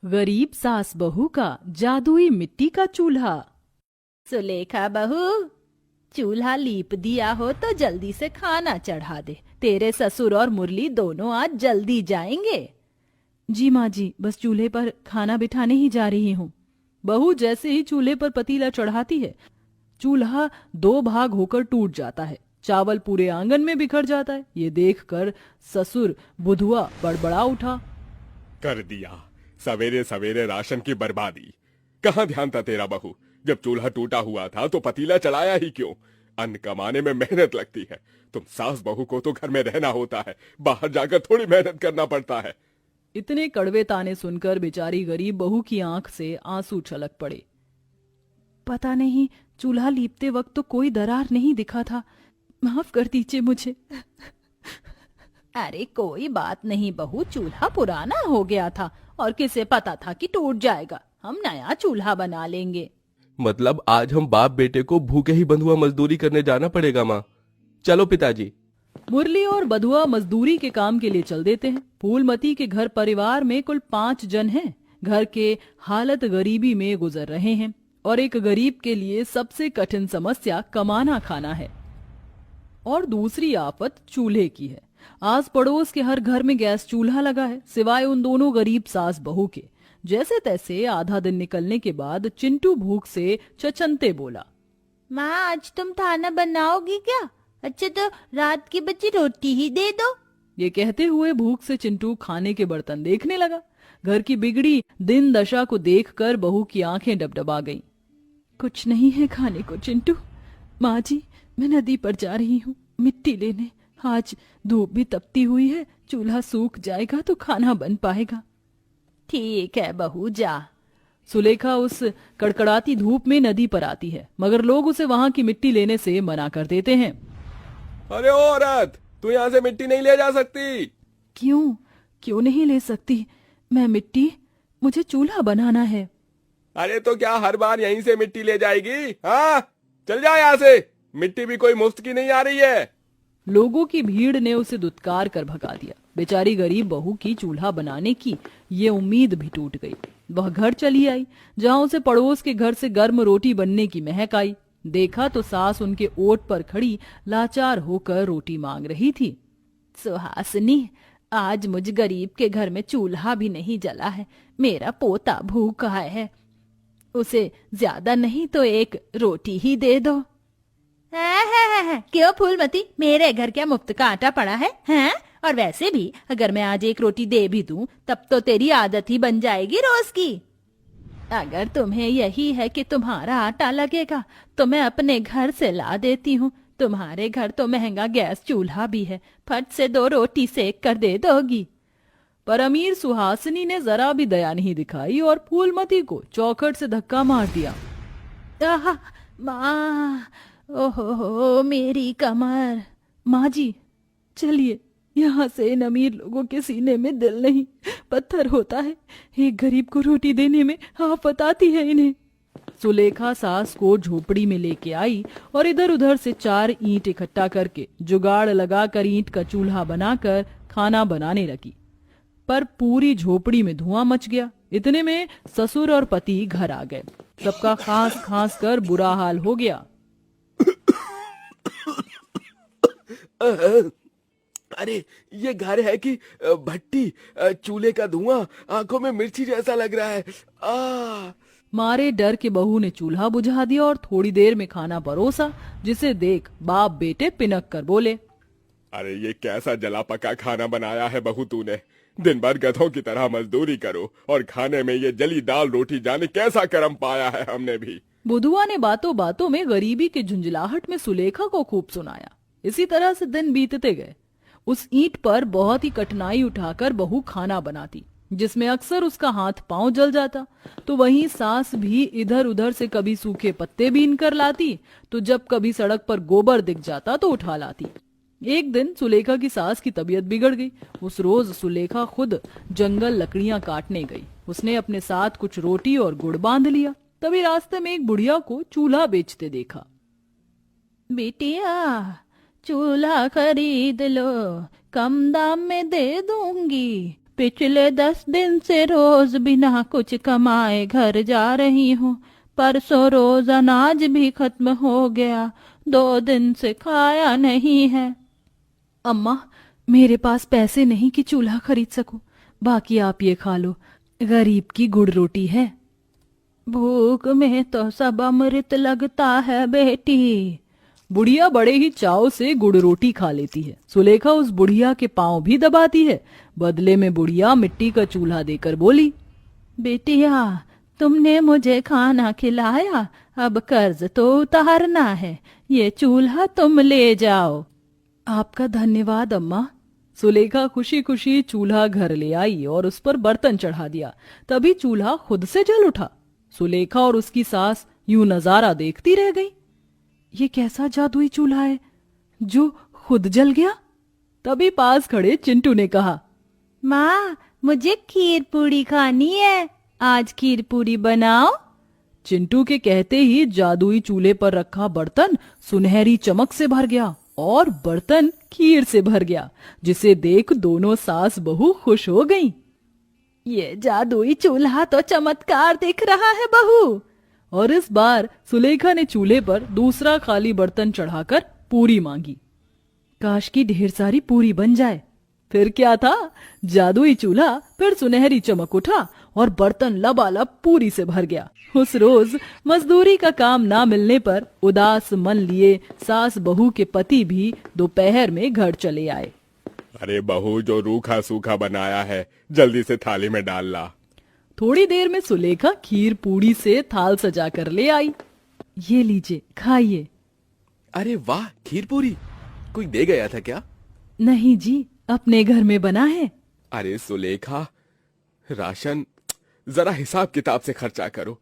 गरीब सास बहू का जादुई मिट्टी का चूल्हा। सुलेखा बहू, चूल्हा लीप दिया हो तो जल्दी से खाना चढ़ा दे। तेरे ससुर और मुरली दोनों आज जल्दी जाएंगे। जी माँ जी, बस चूल्हे पर खाना बिठाने ही जा रही हूँ। बहू जैसे ही चूल्हे पर पतीला चढ़ाती है, चूल्हा दो भाग होकर टूट जाता है। चावल पूरे आंगन में बिखर जाता है। ये देखकर ससुर बुधुआ बड़बड़ा उठा। कर दिया सवेरे सवेरे राशन की बर्बादी। कहाँ ध्यान था तेरा बहू? जब चूल्हा टूटा हुआ था तो पतीला चलाया ही क्यों? अन्न कमाने में मेहनत लगती है। तुम सास बहू को तो घर में रहना होता है, बाहर जाकर थोड़ी मेहनत करना पड़ता है। इतने कड़वे ताने सुनकर बेचारी गरीब बहू की आंख से आंसू छलक पड़े। पता नहीं, चूल्हा लीपते वक्त तो कोई दरार नहीं दिखा था। माफ कर दीजिए मुझे। अरे कोई बात नहीं बहू, चूल्हा पुराना हो गया था और किसे पता था कि टूट जाएगा। हम नया चूल्हा बना लेंगे। मतलब आज हम बाप बेटे को भूखे ही बंधुआ मजदूरी करने जाना पड़ेगा माँ। चलो पिताजी। मुरली और बधुआ मजदूरी के काम के लिए चल देते हैं। फूलमती के घर परिवार में कुल 5 जन हैं। घर के हालत गरीबी में गुजर रहे हैं और एक गरीब के लिए सबसे कठिन समस्या कमाना खाना है। और दूसरी आफत चूल्हे की है। आस पड़ोस के हर घर में गैस चूल्हा लगा है, सिवाय उन दोनों गरीब सास बहू के। जैसे तैसे आधा दिन निकलने के बाद चिंटू भूख से छछनते बोला, माँ आज तुम खाना बनाओगी क्या? अच्छा तो रात की बची रोटी ही दे दो। ये कहते हुए भूख से चिंटू खाने के बर्तन देखने लगा। घर की बिगड़ी दिन दशा को देखकर बहू की आंखें डबडबा गईं। कुछ नहीं है खाने को चिंटू। माँ जी, मैं नदी पर जा रही हूँ मिट्टी लेने। आज धूप भी तपती हुई है, चूल्हा सूख जाएगा तो खाना बन पाएगा। ठीक है बहू, जा। सुलेखा उस कड़कड़ाती धूप में नदी पर आती है, मगर लोग उसे वहां की मिट्टी लेने से मना कर देते हैं। अरे ओ औरत, तू यहाँ से मिट्टी नहीं ले जा सकती। क्यों नहीं ले सकती? मुझे चूल्हा बनाना है। अरे तो क्या हर बार यहीं से मिट्टी ले जाएगी? हाँ, चल जा यहाँ से। मिट्टी भी कोई मुफ्त की नहीं आ रही है। लोगों की भीड़ ने उसे दुत्कार कर भगा दिया। बेचारी गरीब बहू की चूल्हा बनाने की ये उम्मीद भी टूट गई। वह घर चली आई, जहां उसे पड़ोस के घर से गर्म रोटी बनने की महक आई। देखा तो सास उनके ओट पर खड़ी लाचार होकर रोटी मांग रही थी। सुहासिनी, आज मुझ गरीब के घर में चूल्हा भी नहीं जला है। मेरा पोता भूखा है, उसे ज्यादा नहीं तो एक रोटी ही दे दो। क्यों फूलमती, मेरे घर क्या मुफ्त का आटा पड़ा है? हैं? और वैसे भी अगर मैं आज एक रोटी दे भी दूं तब तो तेरी आदत ही बन जाएगी रोज की। अगर तुम्हें यही है कि तुम्हारा आटा लगेगा तो मैं अपने घर से ला देती हूँ। तुम्हारे घर तो महंगा गैस चूल्हा भी है, फट से 2 रोटी सेक कर दे दोगी। पर अमीर सुहासिनी ने जरा भी दया नहीं दिखाई और फूलमती को चौखट से धक्का मार दिया। माँ, ओहो मेरी कमर। माँ जी, चलिए यहाँ से। इन अमीर लोगों के सीने में दिल नहीं, पत्थर होता है। एक गरीब को रोटी देने में आफत आती है इन्हें। सुलेखा सास को झोपड़ी में लेके आई और इधर उधर से 4 ईंट इकट्ठा करके जुगाड़ लगाकर ईंट का चूल्हा बनाकर खाना बनाने लगी। पर पूरी झोपड़ी में धुआं मच गया। इतने में ससुर और पति घर आ गए। सबका खांस खांस कर बुरा हाल हो गया। अरे ये घर है कि भट्टी? चूल्हे का धुआं आंखों में मिर्ची जैसा लग रहा है। मारे डर के बहू ने चूल्हा बुझा दिया और थोड़ी देर में खाना परोसा, जिसे देख बाप बेटे पिनक कर बोले, अरे ये कैसा जला पका खाना बनाया है बहू तूने। दिन भर गधों की तरह मजदूरी करो और खाने में ये जली दाल रोटी, जाने कैसा करम पाया है हमने भी। बुधुआ ने बातों बातों में गरीबी की झुंझलाहट में सुलेखा को खूब सुनाया। इसी तरह से दिन बीतते गए। उस ईंट पर बहुत ही कठिनाई उठाकर बहू खाना बनाती, जिसमें अक्सर उसका हाथ पांव जल जाता। तो वहीं सास भी इधर उधर से कभी सूखे पत्ते बीन कर लाती, तो जब कभी सड़क पर गोबर दिख जाता तो उठा लाती। एक दिन सुलेखा की सास की तबीयत बिगड़ गई। उस रोज सुलेखा खुद जंगल लकड़ियां काटने गई। उसने अपने साथ कुछ रोटी और गुड़ बांध लिया। तभी रास्ते में एक बुढ़िया को चूल्हा बेचते देखा। बेटिया, चूल्हा खरीद लो, कम दाम में दे दूंगी। पिछले 10 दिन से रोज बिना कुछ कमाए घर जा रही हूँ। परसों रोज अनाज भी खत्म हो गया, 2 दिन से खाया नहीं है। अम्मा, मेरे पास पैसे नहीं कि चूल्हा खरीद सकूं, बाकी आप ये खा लो, गरीब की गुड़ रोटी है। भूख में तो सब अमृत लगता है बेटी। बुढ़िया बड़े ही चाव से गुड़ रोटी खा लेती है। सुलेखा उस बुढ़िया के पांव भी दबाती है। बदले में बुढ़िया मिट्टी का चूल्हा देकर बोली, बेटिया, तुमने मुझे खाना खिलाया, अब कर्ज तो उतारना है, ये चूल्हा तुम ले जाओ। आपका धन्यवाद अम्मा। सुलेखा खुशी खुशी चूल्हा घर ले आई और उस पर बर्तन चढ़ा दिया। तभी चूल्हा खुद से जल उठा। सुलेखा और उसकी सास यूं नजारा देखती रह गई। ये कैसा जादुई चूल्हा है जो खुद जल गया? तभी पास खड़े चिंटू ने कहा, माँ, मुझे खीर पूरी खानी है, आज खीर पूरी बनाओ। चिंटू के कहते ही जादुई चूल्हे पर रखा बर्तन सुनहरी चमक से भर गया और बर्तन खीर से भर गया, जिसे देख दोनों सास बहू खुश हो गईं। ये जादुई चूल्हा तो चमत्कार दिख रहा है बहू। और इस बार सुलेखा ने चूल्हे पर दूसरा खाली बर्तन चढ़ाकर पूरी मांगी। काश की ढेर सारी पूरी बन जाए। फिर क्या था, जादुई चूल्हा फिर सुनहरी चमक उठा और बर्तन लबालब पूरी से भर गया। उस रोज मजदूरी का काम ना मिलने पर उदास मन लिए सास बहू के पति भी दोपहर में घर चले आए। अरे बहू, जो रूखा सूखा बनाया है जल्दी से थाली में डाल ला। थोड़ी देर में सुलेखा खीर पूड़ी से थाल सजा कर ले आई। ये लीजिए, खाइए। अरे वाह, खीर पूरी कोई दे गया था क्या? नहीं जी, अपने घर में बना है। अरे सुलेखा, राशन जरा हिसाब किताब से खर्चा करो,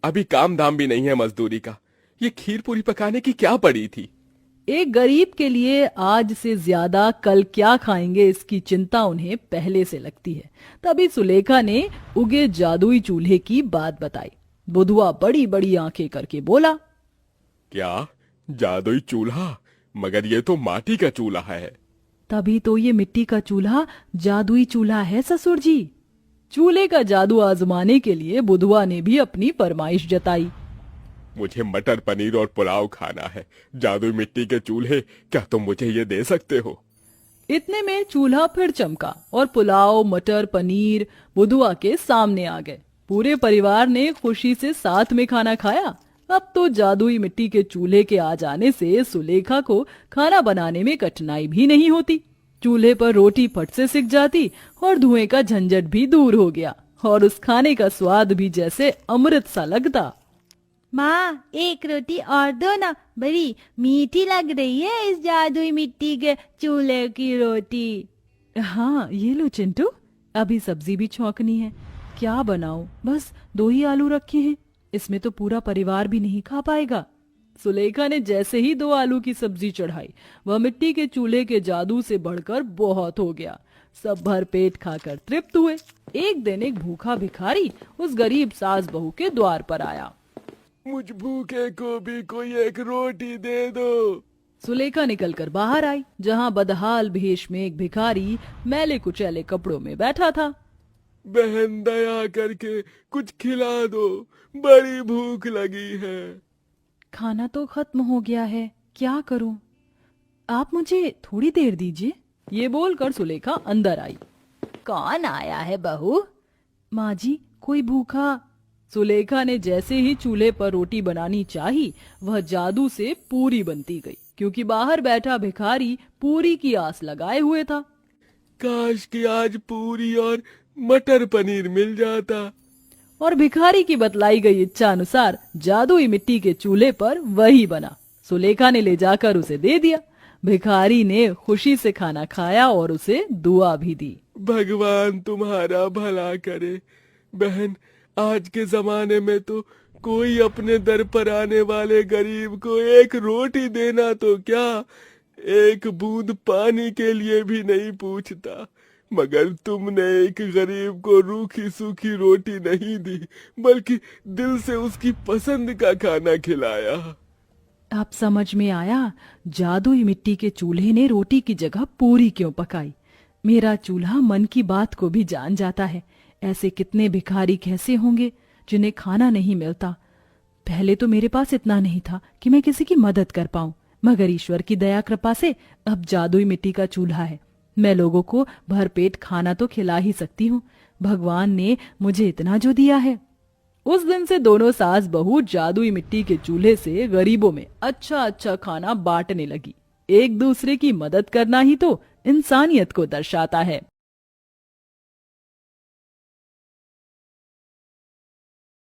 अभी काम धाम भी नहीं है मजदूरी का। ये खीर पूरी पकाने की क्या पड़ी थी? एक गरीब के लिए आज से ज्यादा कल क्या खाएंगे इसकी चिंता उन्हें पहले से लगती है। तभी सुलेखा ने उगे जादुई चूल्हे की बात बताई। बुधवा बड़ी बड़ी आंखें करके बोला, क्या जादुई चूल्हा? मगर ये तो माटी का चूल्हा है। तभी तो ये मिट्टी का चूल्हा जादुई चूल्हा है ससुर जी। चूल्हे का जादू आजमाने के लिए बुधवा ने भी अपनी फरमाइश जताई। मुझे मटर पनीर और पुलाव खाना है। जादुई मिट्टी के चूल्हे, क्या तुम मुझे ये दे सकते हो? इतने में चूल्हा फिर चमका और पुलाव, मटर पनीर बुधवा के सामने आ गए। पूरे परिवार ने खुशी से साथ में खाना खाया। अब तो जादुई मिट्टी के चूल्हे के आ जाने से सुलेखा को खाना बनाने में कठिनाई भी नहीं होती। चूल्हे पर रोटी फट से सिक जाती और धुएं का झंझट भी दूर हो गया और उस खाने का स्वाद भी जैसे अमृत सा लगता। माँ, एक रोटी और दो ना, बड़ी मीठी लग रही है इस जादुई मिट्टी के चूल्हे की रोटी। हाँ, ये लो चिंटू, अभी सब्जी भी छौंकनी है। क्या बनाऊं? बस 2 ही आलू रखे हैं, इसमें तो पूरा परिवार भी नहीं खा पाएगा। सुलेखा ने जैसे ही 2 आलू की सब्जी चढ़ाई, वह मिट्टी के चूल्हे के जादू से बढ़कर बहुत हो गया। सब भर पेट खाकर तृप्त हुए। एक दिन एक भूखा भिखारी उस गरीब सास बहू के द्वार पर आया। मुझ भूखे को भी कोई एक रोटी दे दो। सुलेखा निकलकर बाहर आई, जहाँ बदहाल भेष में एक भिखारी मैले कुचैले कपड़ों में बैठा था। बहन, दया करके कुछ खिला दो, बड़ी भूख लगी है। खाना तो खत्म हो गया है, क्या करूं? आप मुझे थोड़ी देर दीजिए। ये बोलकर सुलेखा अंदर आई। कौन आया है बहू? माँ जी, कोई भूखा। सुलेखा ने जैसे ही चूल्हे पर रोटी बनानी चाही, वह जादू से पूरी बनती गई, क्योंकि बाहर बैठा भिखारी पूरी की आस लगाए हुए था। काश कि आज पूरी और मटर पनीर मिल जाता। और भिखारी की बतलाई गई इच्छा अनुसार जादुई मिट्टी के चूल्हे पर वही बना। सुलेखा ने ले जाकर उसे दे दिया। भिखारी ने खुशी से खाना खाया और उसे दुआ भी दी। भगवान तुम्हारा भला करे। बहन, आज के जमाने में तो कोई अपने दर पर आने वाले गरीब को एक रोटी देना तो क्या, एक बूंद पानी के लिए भी नहीं पूछता। मगर तुमने एक गरीब को रूखी सूखी रोटी नहीं दी, बल्कि दिल से उसकी पसंद का खाना खिलाया। अब समझ में आया जादुई मिट्टी के चूल्हे ने रोटी की जगह पूरी क्यों पकाई। मेरा चूल्हा मन की बात को भी जान जाता है। ऐसे कितने भिखारी कैसे होंगे जिन्हें खाना नहीं मिलता। पहले तो मेरे पास इतना नहीं था कि मैं किसी की मदद कर पाऊं, मगर ईश्वर की दया कृपा से अब जादुई मिट्टी का चूल्हा है। मैं लोगों को भरपेट खाना तो खिला ही सकती हूँ। भगवान ने मुझे इतना जो दिया है। उस दिन से दोनों सास बहू जादुई मिट्टी के चूल्हे से गरीबों में अच्छा अच्छा खाना बांटने लगी। एक दूसरे की मदद करना ही तो इंसानियत को दर्शाता है।